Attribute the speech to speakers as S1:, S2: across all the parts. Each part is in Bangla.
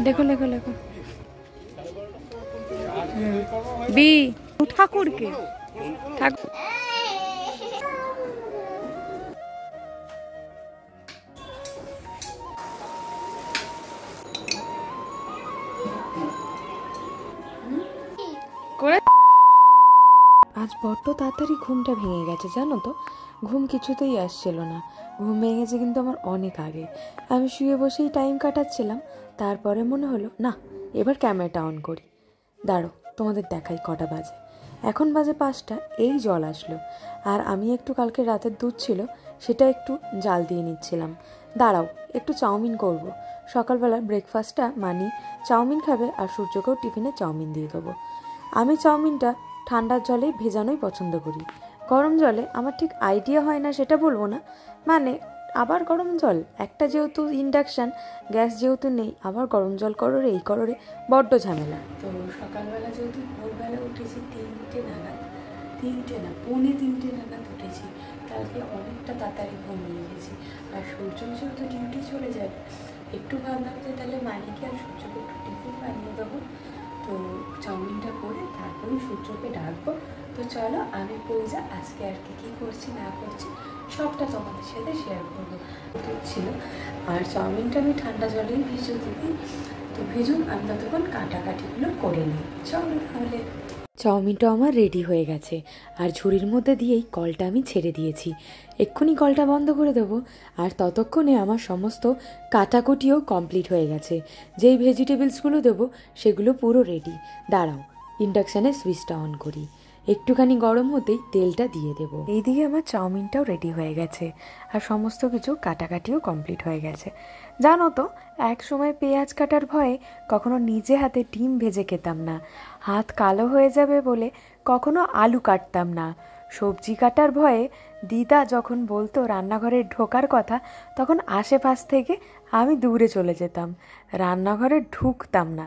S1: দেখো লেখো লেখো বি ঠাকুরকে ঠাকুর করে। আজ বড্ড তাড়াতাড়ি ঘুমটা ভেঙে গেছে জানো তো, ঘুম কিছুতেই আসছিল না। ঘুম ভেঙেছে কিন্তু আমার অনেক আগে। আমি শুয়ে বসেই টাইম কাটাচ্ছিলাম, তারপরে মনে হলো না এবার ক্যামেরাটা অন করি। দাঁড়ো তোমাদের দেখাই কটা বাজে। এখন বাজে 5টা। এই জল আসলো, আর আমি একটু কালকে রাতের দুধ ছিল সেটা একটু জাল দিয়ে নিচ্ছিলাম। দাঁড়াও একটু চাউমিন করব। সকালবেলা ব্রেকফাস্টটা মানি চাউমিন খাবে, আর সূর্যকেও টিফিনে চাউমিন দিয়ে দেবো। আমি চাউমিনটা ঠান্ডার জলে ভেজানোই পছন্দ করি। গরম জলে আমার ঠিক আইডিয়া হয় না সেটা বলবো না, মানে আবার গরম জল একটা, যেহেতু ইন্ডাকশান গ্যাস যেহেতু নেই, আবার গরম জল করো রে এই করো রে, বড্ড ঝামেলা। তো সকালবেলা যেহেতু ভোরবেলা উঠেছি 3টে নাগাদ, 3টে না 3:45 নাগাদ উঠেছি। কালকে অনেকটা তাড়াতাড়ি ঘুমিয়ে গেছি, আর সূর্য যেহেতু ডিউটি চলে যাবে, একটু ভাবলাম যে তাহলে মানিকে আর সূর্যকে একটু টিফিন বানিয়ে দেবো। তো চাউমিনটা করে তারপরে সূর্যকে ডাকবো। তো চলো আমি পূজা আজকে আর কি করছি না করছি সবটা তোমাদের সাথে শেয়ার করবো। ছিল আর চাউমিনটা আমি ঠান্ডা জলেই ভিজোতে দিই। তো ভিজুন, আমি ততক্ষণ কাটাকাটিগুলো করে নিই। চলো তাহলে। চাউমিনটা আমার রেডি হয়ে গেছে, আর ঝুড়ির মধ্যে দিয়েই কলটা আমি ছেড়ে দিয়েছি। এক্ষুনি কলটা বন্ধ করে দেবো, আর ততক্ষণে আমার সমস্ত কাটাকুটিও কমপ্লিট হয়ে গেছে। যেই ভেজিটেবলসগুলো দেবো সেগুলো পুরো রেডি। দাঁড়াও ইন্ডাকশানে সুইচটা অন করি, একটুখানি গরম হতেই তেলটা দিয়ে দেবো। এইদিকে আমার চাউমিনটাও রেডি হয়ে গেছে, আর সমস্ত কিছু কাটাকাটিও কমপ্লিট হয়ে গেছে। জানো তো, এক সময় পেঁয়াজ কাটার ভয়ে কখনো নিজে হাতে ডিম ভেজে খেতাম না, হাত কালো হয়ে যাবে বলে কখনো আলু কাটতাম না। সবজি কাটার ভয়ে দিদা যখন বলতো রান্নাঘরে ঢোকার কথা, তখন আশেপাশ থেকে আমি দূরে চলে যেতাম, রান্নাঘরে ঢুকতাম না।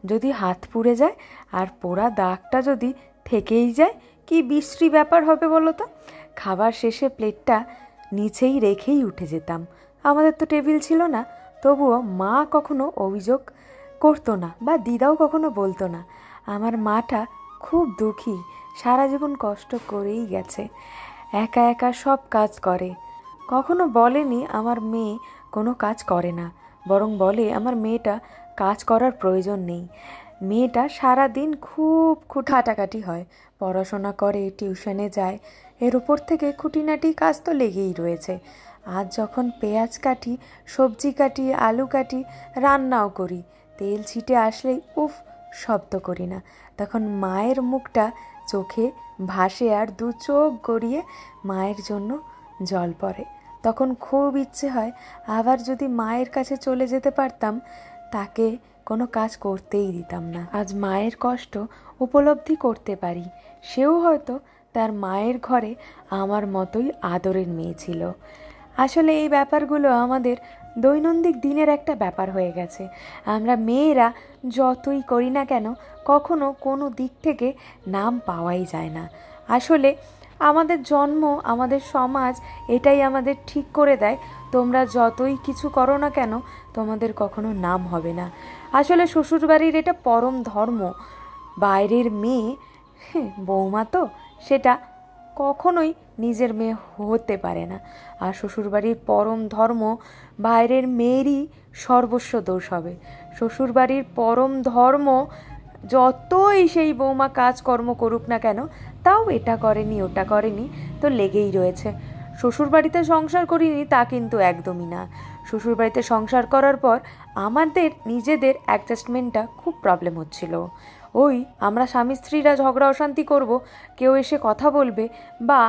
S1: যদি হাত পুড়ে যায় আর পোড়া দাগটা যদি থেকেই যায়, কি বিশ্রী ব্যাপার হবে বলো তো। খাবার শেষে প্লেটটা নিচেই রেখেই উঠে যেতাম। আমাদের তো টেবিল ছিল না, তবুও মা কখনো অভিযোগ করতো না, বা দিদাও কখনো বলতো না। আমার মাটা খুব দুঃখী, সারা জীবন কষ্ট করেই গেছে, একা একা সব কাজ করে। কখনো বলেনি আমার মেয়ে কোনো কাজ করে না, বরং বলে আমার মেয়েটা কাজ করার প্রয়োজন নেই। মেয়েটা সারা দিন খুব খাটাখাটি হয়, পড়াশোনা করে, টিউশনে যায়, এর উপর থেকে খুঁটিনাটি কাজ তো লেগেই রয়েছে। আজ যখন পেঁয়াজ কাটি, সবজি কাটি, আলু কাটি, রান্নাও করি, তেল ছিটে আসলেই উফ শব্দ করি না, তখন মায়ের মুখটা চোখে ভাসে, আর 2 চোখ গড়িয়ে মায়ের জন্য জল পড়ে। তখন খুব ইচ্ছে হয় আবার যদি মায়ের কাছে চলে যেতে পারতাম, তাকে কোনো কাজ করতেই দিতাম না। আজ মায়ের কষ্ট উপলব্ধি করতে পারি, সেও হয়তো তার মায়ের ঘরে আমার মতোই আদরের মেয়ে ছিল। আসলে এই ব্যাপারগুলো আমাদের দৈনন্দিন দিনের একটা ব্যাপার হয়ে গেছে। আমরা মেয়েরা যতই করি না কেন, কখনো কোনো দিক থেকে নাম পাওয়াই যায় না। আসলে আমাদের জন্ম, আমাদের সমাজ এটাই আমাদের ঠিক করে দেয়, তোমরা যতই কিছু করো না কেন তোমাদের কখনো নাম হবে না। আসলে শ্বশুরবাড়ির এটা পরম ধর্ম। বাইরের মেয়ে বৌমা তো সেটা কখনোই নিজের মেয়ে হতে পারে না, আর শ্বশুরবাড়ির পরম ধর্ম বাইরের মেয়েরই সর্বস্ব দোষ হবে। শ্বশুরবাড়ির পরম ধর্ম যতই সেই বৌমা কাজকর্ম করুক না কেন, তাও এটা করেনি ওটা করেনি তো লেগেই রয়েছে। শ্বশুরবাড়িতে সংসার করিনি তা কিন্তু একদমই না। শ্বশুরবাড়িতে সংসার করার পর আমাদের নিজেদের অ্যাডজাস্টমেন্টটা খুব প্রবলেম হচ্ছিল। ওই আমরা স্বামী স্ত্রীরা ঝগড়া অশান্তি করব, কেউ এসে কথা বলবে, বা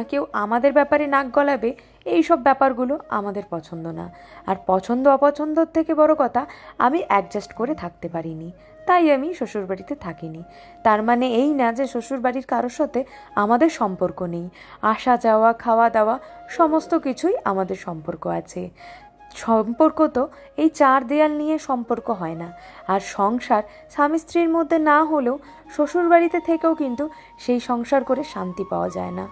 S1: কেউ আমাদের ব্যাপারে নাক গলাবে, এই সব ব্যাপারগুলো আমাদের পছন্দ না। আর পছন্দ অপছন্দর থেকে বড় কথা, আমি অ্যাডজাস্ট করে থাকতে পারিনি, তাই আমি শ্বশুরবাড়িতে থাকিনি। তার মানে এই না যে শ্বশুরবাড়ির কারোর সাথে আমাদের সম্পর্ক নেই। আসা যাওয়া, খাওয়া দাওয়া সমস্ত কিছুই আমাদের সম্পর্ক আছে। সম্পর্ক তো এই 4 দেয়াল নিয়ে সম্পর্ক হয় না। আর সংসার স্বামী স্ত্রীর মধ্যে না হলেও শ্বশুরবাড়িতে থেকেও কিন্তু সেই সংসার করে শান্তি পাওয়া যায় না।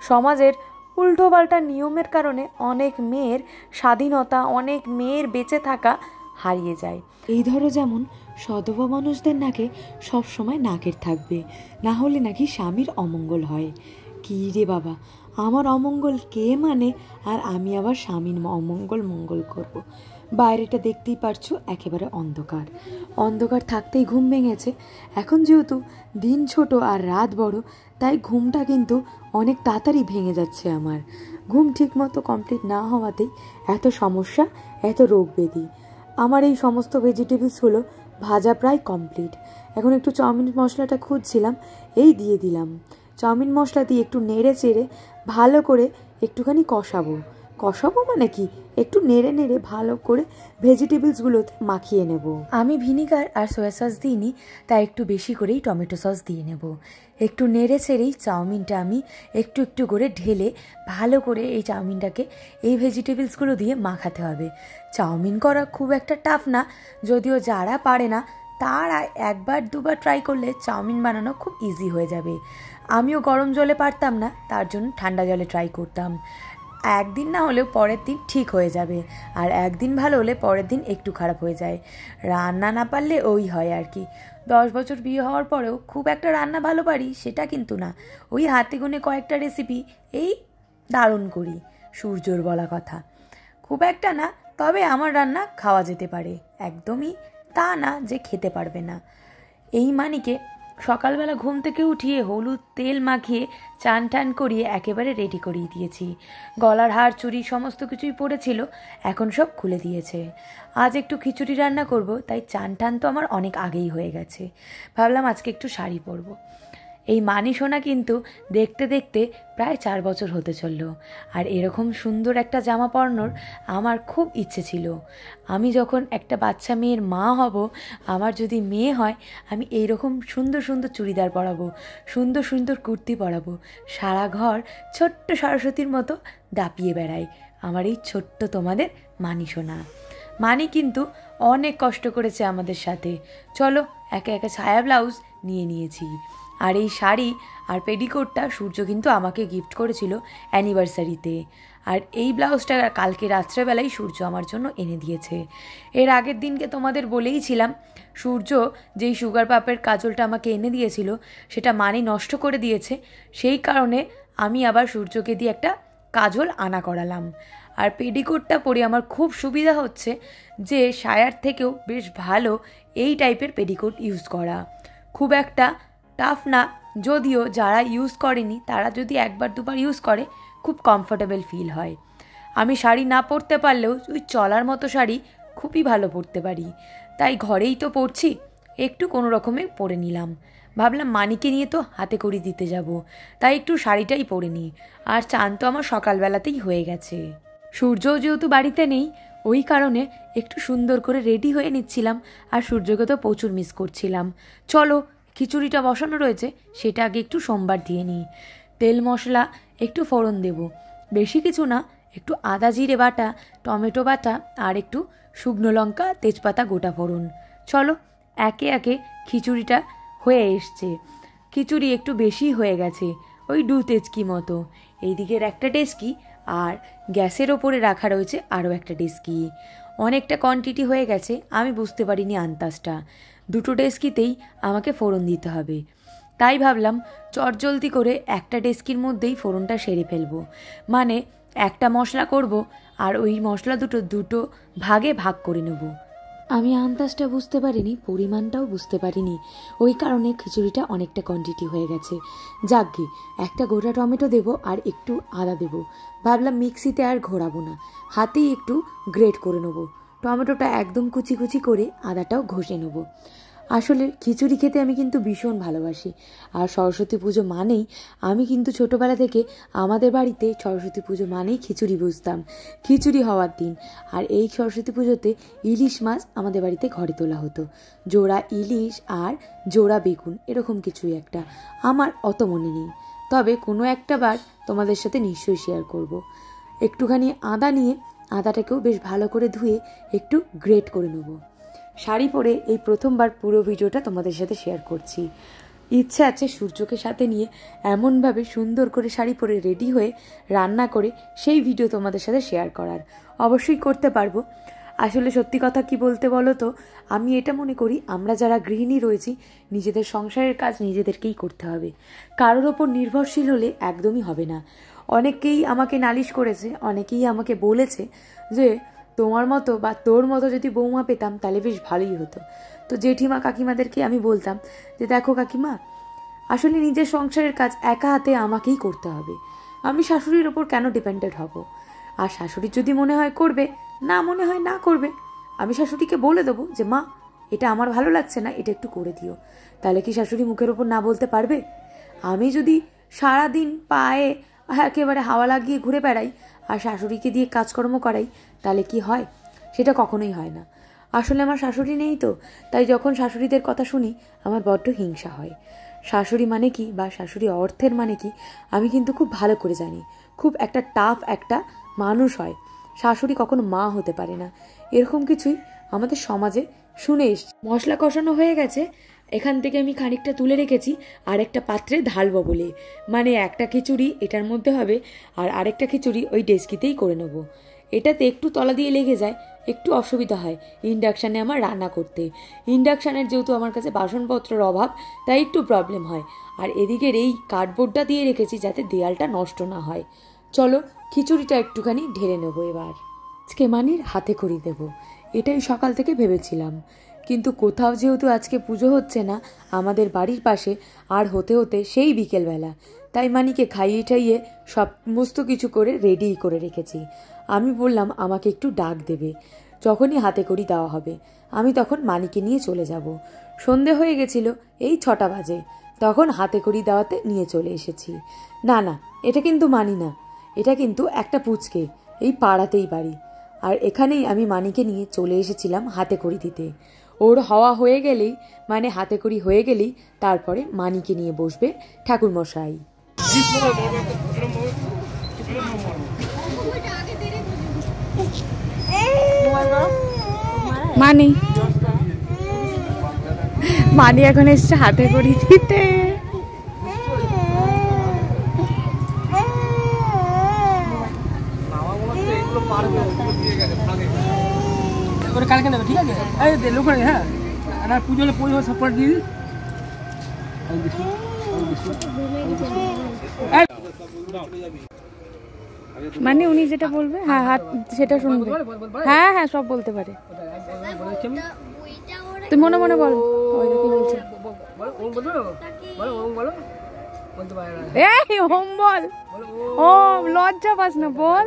S1: সমাজের উল্টোপাল্টা নিয়মের কারণে অনেক মেয়ের স্বাধীনতা, অনেক মেয়ের বেঁচে থাকা হারিয়ে যায়। এই ধরো যেমন সধবা মানুষদের নাকে সবসময় নাকের থাকবে, না হলে নাকি স্বামীর অমঙ্গল হয়। কী রে বাবা, আমার অমঙ্গল কে মানে, আর আমি আবার স্বামীর অমঙ্গল মঙ্গল করব। বাইরেটা দেখতেই পারছো একেবারে অন্ধকার, অন্ধকার থাকতেই ঘুম ভেঙেছে। এখন যেহেতু দিন ছোট আর রাত বড়, তাই ঘুমটা কিন্তু অনেক তাড়াতাড়ি ভেঙে যাচ্ছে আমার। ঘুম ঠিকমতো কমপ্লিট না হওয়াতেই এত সমস্যা, এত রোগ ব্যাধি। আমার এই সমস্ত ভেজিটেবলসগুলো ভাজা প্রায় কমপ্লিট। এখন একটু চাউমিন মশলাটা খুঁজছিলাম, এই দিয়ে দিলাম। চাউমিন মশলা দিয়ে একটু নেড়ে চেড়ে ভালো করে একটুখানি কষাবো মানে কি, একটু নেড়ে নেড়ে ভালো করে ভেজিটেবলসগুলোতে মাখিয়ে নেব। আমি ভিনিগার আর সয়া সস দিইনি, তাই একটু বেশি করেই টমেটো সস দিয়ে নেব। একটু নেড়ে চেড়েই চাউমিনটা আমি একটু একটু করে ঢেলে ভালো করে এই চাউমিনটাকে এই ভেজিটেবলসগুলো দিয়ে মাখাতে হবে। চাউমিন করা খুব একটা টাফ না, যদিও যারা পারে না তারা একবার দুবার ট্রাই করলে চাউমিন বানানো খুব ইজি হয়ে যাবে। আমিও গরম জলে পারতাম না, তার জন্য ঠান্ডা জলে ট্রাই করতাম। একদিন না হলেও পরের দিন ঠিক হয়ে যাবে, আর একদিন ভালো হলে পরের দিন একটু খারাপ হয়ে যায়। রান্না না পারলে ওই হয় আর কি। 10 বছর বিয়ে হওয়ার পরেও খুব একটা রান্না ভালো পারি সেটা কিন্তু না, ওই হাতে গুনে কয়েকটা রেসিপি এই দারুণ করি। সূর্যর বলা কথা, খুব একটা না, তবে আমার রান্না খাওয়া যেতে পারে, একদমই তা না যে খেতে পারবে না। এই মানিকে সকালবেলা ঘুম থেকে উঠিয়ে হলুদ তেল মাখিয়ে চান টান করিয়ে একেবারে রেডি করিয়ে দিয়েছি। গলার হার চুড়ি সমস্ত কিছুই পড়েছিল, এখন সব খুলে দিয়েছে। আজ একটু খিচুড়ি রান্না করব, তাই চান টান তো আমার অনেক আগেই হয়ে গেছে। ভাবলাম আজকে একটু শাড়ি পরবো। এই মানি সোনা কিন্তু দেখতে দেখতে প্রায় 4 বছর হতে চলল, আর এরকম সুন্দর একটা জামা পরানোর আমার খুব ইচ্ছে ছিল। আমি যখন একটা বাচ্চা মেয়ের মা হব, আমার যদি মেয়ে হয়, আমি এইরকম সুন্দর সুন্দর চুড়িদার পরাবো, সুন্দর সুন্দর কুর্তি পরাবো, সারা ঘর ছোট্ট সরস্বতীর মতো দাপিয়ে বেড়াই। আমার এই ছোট্ট তোমাদের মানি সোনা। মানি কিন্তু অনেক কষ্ট করেছে আমাদের সাথে। চলো একে একে ছায়া ব্লাউজ নিয়ে নিয়েছি, আর এই শাড়ি আর পেডিকোটটা সূর্য কিন্তু আমাকে গিফট করেছিল অ্যানিভার্সারিতে। আর এই ব্লাউজটা কালকে রাত্রেবেলায় সূর্য আমার জন্য এনে দিয়েছে। এর আগের দিনকে তোমাদের বলেইছিলাম, সূর্য যেই সুগার পাপের কাজলটা আমাকে এনে দিয়েছিল সেটা মানি নষ্ট করে দিয়েছে, সেই কারণে আমি আবার সূর্যকে দিয়ে একটা কাজল আনা করালাম। আর পেডিকোটটা পরে আমার খুব সুবিধা হচ্ছে যে সায়ার থেকেও বেশ ভালো এই টাইপের পেডিকোট ইউজ করা, খুব একটা টাফ না। যদিও যারা ইউজ করেনি তারা যদি একবার দুবার ইউজ করে খুব কমফোর্টেবল ফিল হয়। আমি শাড়ি না পরতে পারলেও ওই চলার মতো শাড়ি খুবই ভালো পরতে পারি, তাই ঘরেই তো পরছি, একটু কোনো রকমে পরে নিলাম। ভাবলাম মানিকে নিয়ে তো হাতে করি দিতে যাব, তাই একটু শাড়িটাই পরে নিই। আর চান তো আমার সকালবেলাতেই হয়ে গেছে। সূর্যও যেহেতু বাড়িতে নেই, ওই কারণে একটু সুন্দর করে রেডি হয়ে নিচ্ছিলাম, আর সূর্যকে তো প্রচুর মিস করছিলাম। চলো খিচুড়িটা বসানো রয়েছে, সেটা আগে একটু সোমবার দিয়ে নিই। তেল মশলা একটু ফোড়ন দেব, বেশি কিছু না, একটু আদা জিরে বাটা, টমেটো বাটা, আর একটু শুকনো লঙ্কা তেজপাতা গোটা ফোড়ন। চলো একে একে খিচুড়িটা হয়ে এসছে। খিচুড়ি একটু বেশি হয়ে গেছে, ওই 2 তেজকি মতো। এইদিকের একটা ডেস্কি আর গ্যাসের ওপরে রাখা রয়েছে আরও একটা ডেস্কি। অনেকটা কোয়ান্টিটি হয়ে গেছে, আমি বুঝতে পারিনি আন্দাজটা। 2টো ডেস্কিতেই আমাকে ফোড়ন দিতে হবে, তাই ভাবলাম চটজলদি করে একটা ডেস্কির মধ্যেই ফোড়নটা সেরে ফেলবো। মানে একটা মশলা করব, আর ওই মশলা দুটো ভাগে ভাগ করে নেব। আমি আন্দাজটা বুঝতে পারিনি, পরিমাণটাও বুঝতে পারিনি, ওই কারণে খিচুড়িটা অনেকটা কোয়ান্টিটি হয়ে গেছে। যাকগে, একটা গোটা টমেটো দেব আর একটু আদা দেব। ভাবলাম মিক্সিতে আর ঘোরাবো না, হাতেই একটু গ্রেট করে নেব। টমেটোটা একদম কুচি কুচি করে আদাটাও ঘষে নেব। আসলে খিচুড়ি খেতে আমি কিন্তু ভীষণ ভালোবাসি, আর সরস্বতী পুজো মানেই, আমি কিন্তু ছোটোবেলা থেকে আমাদের বাড়িতে সরস্বতী পুজো মানেই খিচুড়ি বুঝতাম, খিচুড়ি হওয়ার দিন। আর এই সরস্বতী পুজোতে ইলিশ মাছ আমাদের বাড়িতে ঘরে তোলা হতো, জোড়া ইলিশ আর জোড়া বেগুন, এরকম কিছুই একটা, আমার অত মনে নেই, তবে কোনো একটা বার তোমাদের সাথে নিশ্চয়ই শেয়ার করব। একটুখানি আদা নিয়ে আদাটাকেও বেশ ভালো করে ধুয়ে একটু গ্রেট করে নেব। শাড়ি পরে এই প্রথমবার পুরো ভিডিওটা তোমাদের সাথে শেয়ার করছি। ইচ্ছে আছে সূর্যকে সাথে নিয়ে এমনভাবে সুন্দর করে শাড়ি পরে রেডি হয়ে রান্না করে সেই ভিডিও তোমাদের সাথে শেয়ার করার, অবশ্যই করতে পারবো। আসলে সত্যি কথা কি বলতে বলো তো, আমি এটা মনে করি আমরা যারা গৃহিণী রয়েছি নিজেদের সংসারের কাজ নিজেদেরকেই করতে হবে, কারোর ওপর নির্ভরশীল হলে একদমই হবে না। অনেকেই আমাকে নালিশ করেছে, অনেকেই আমাকে বলেছে যে তোমার মতো বা তোর মতো যদি বৌমা পেতাম তাহলে বেশ ভালোই হতো। তো জেঠিমা কাকিমাদেরকে আমি বলতাম যে দেখো কাকিমা, আসলে নিজের সংসারের কাজ একা হাতে আমাকেই করতে হবে, আমি শাশুড়ির ওপর কেন ডিপেন্ডেন্ট হব? আর শাশুড়ির যদি মনে হয় করবে, না মনে হয় না করবে, আমি শাশুড়িকে বলে দেবো যে মা এটা আমার ভালো লাগছে না, এটা একটু করে দিও। তাহলে কি শাশুড়ি মুখের ওপর না বলতে পারবে? আমি যদি সারাদিন পায়ে একেবারে হাওয়া লাগিয়ে ঘুরে বেড়াই আর শাশুড়িকে দিয়ে কাজকর্ম করাই, তাহলে কি হয়? সেটা কখনোই হয় না। আসলে আমার শাশুড়ি নেই তো, তাই যখন শাশুড়িদের কথা শুনি আমার বড্ড হিংসা হয়। শাশুড়ি মানে কি বা শাশুড়ি অর্থের মানে কি আমি কিন্তু খুব ভালো করে জানি। খুব একটা টাফ একটা মানুষ হয়, শাশুড়ি কখনো মা হতে পারে না, এরকম কিছুই আমাদের সমাজে শুনে এসছি। মশলা কষানো হয়ে গেছে, এখান থেকে আমি খানিকটা তুলে রেখেছি আর একটা পাত্রে ঢালবো বলে, মানে একটা খিচুড়ি এটার মধ্যে হবে আর আরেকটা খিচুড়ি ওই ডেস্কিতেই করে নেবো। এটাতে একটু তলা দিয়ে লেগে যায়, একটু অসুবিধা হয় ইন্ডাকশানে আমার রান্না করতে। ইন্ডাকশানের যেহেতু আমার কাছে বাসনপত্রের অভাব, তাই একটু প্রবলেম হয়। আর এদিকের এই কার্ডবোর্ডটা দিয়ে রেখেছি যাতে দেয়ালটা নষ্ট না হয়। চলো খিচুড়িটা একটুখানি ঢেলে নেবো এবার। আজকে মানির হাতে খড়ি দেবো, এটাই সকাল থেকে ভেবেছিলাম, কিন্তু কোথাও যেহেতু আজকে পুজো হচ্ছে না আমাদের বাড়ির পাশে, আর হতে হতে সেই বিকেলবেলা, তাই মানিকে খাইয়ে ঠাইয়ে সমস্ত কিছু করে রেডি করে রেখেছি। আমি বললাম আমাকে একটু ডাক দেবে, যখনই হাতে খড়ি দেওয়া হবে আমি তখন মানিকে নিয়ে চলে যাব। সন্ধে হয়ে গেছিল, এই 6টা বাজে, তখন হাতে খড়ি দেওয়াতে নিয়ে চলে এসেছি। না না, এটা কিন্তু মানি না, এটা কিন্তু একটা পুচকে, এই পাড়াতেই বাড়ি, আর এখানেই আমি মানিকে নিয়ে চলে এসেছিলাম হাতে খড়ি দিতে। ওর হওয়া হয়ে গেলেই, মানে হাতে খড়ি হয়ে গেলেই তারপরে মানিকে নিয়ে বসবে ঠাকুরমশাই। মানি মানি এখন এসছে হাতে খড়ি দিতে।
S2: কালকে নেবে, ঠিক আছে? এই লোক হ্যাঁ, আর পুজো হলে পুজো সাপোর্ট দিই।
S1: মানে উনি যেটা বলবে হ্যাঁ হাত সেটা শুনবে, হ্যাঁ হ্যাঁ সব বলতে পারে। তুই মনে মনে বল, কি বলছে এই ওম বল, ওম লজ্জা পাস না, বল।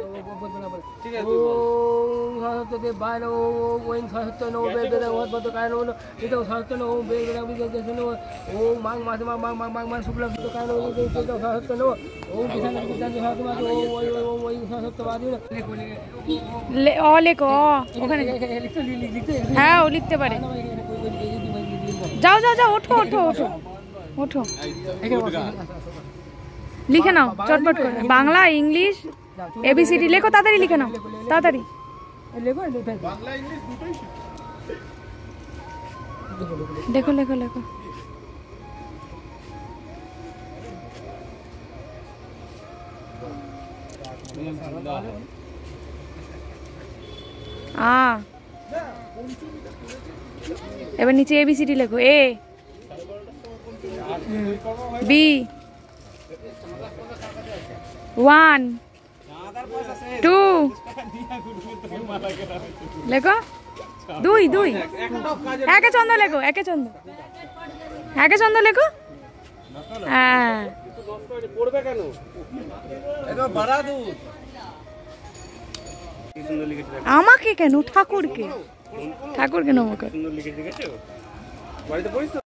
S1: লেখো ওখানে, হ্যাঁ ও লিখতে পারে। যাও যাও যাও, ওঠো ওঠো ওঠো ওঠো, লিখে নাও চটপট করে, বাংলা ইংলিশ এবিসিডি লেখো, তাড়াতাড়ি লিখে নাও, তাড়াতাড়ি লেখো লেখো লেখো। এবার নিচে এবিসিডি লেখো, এ বি 1 2 লেখো, 2 2 একে চন্দ্র লেখো, একে চন্দ্র, একে চন্দ্র লেখো। হ্যাঁ আমাকে কেন, ঠাকুরকে, ঠাকুরকে নমস্কার।